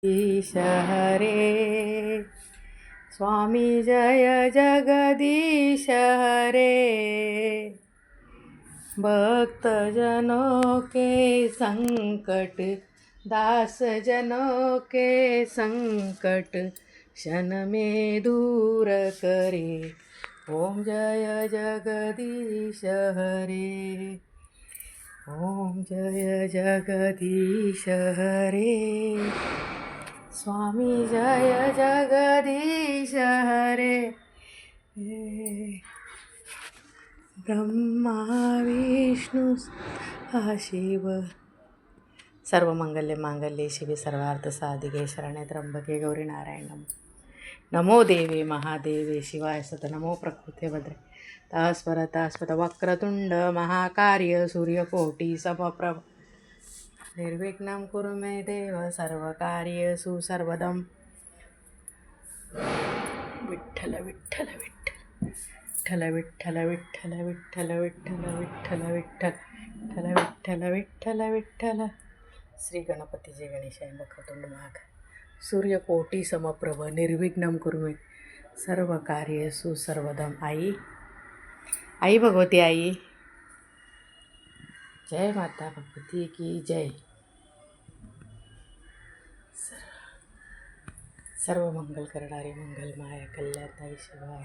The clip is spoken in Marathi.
ईश हरे स्वामी जय जगदीश हरे। भक्तजनों के संकट दास जनों के संकट क्षण में दूर करे। ओम जय जगदीश हरे। ओम जय जगदीश हरे स्वामी जय जगदीश हरे। ब्रह्मा विष्णू शिव सर्वमंगल्य मांगल्ये शिवे सर्वार्थ साधिके शरण्ये त्र्यंबके गौरी नारायण नमो देवे महादेवे शिवाय सत नमो प्रकृते भद्रे तास्पर वक्रतुंड महाकार्य सूर्यकोटी समप्रभ निर्विघ्नं कुरु मे देव सर्वकार्येषु सर्वदं। विठ्ठल विठ्ठल विठ्ठल विठ्ठल विठ्ठल विठ्ठल विठ्ठल विठ्ठल विठ्ठल विठ्ठल विठ्ठल विठ्ठल। श्री गणपती जय गणेशाय वक्रतुंड महाकाय सूर्यकोटी समप्रभ निर्विघ्नं कुरु मे सर्वकार्येषु सर्वदं। आई भगवती आई जय माता भगवती की जय। सर्व मंगल करणारी मंगल माया कल्याणताई शिवाय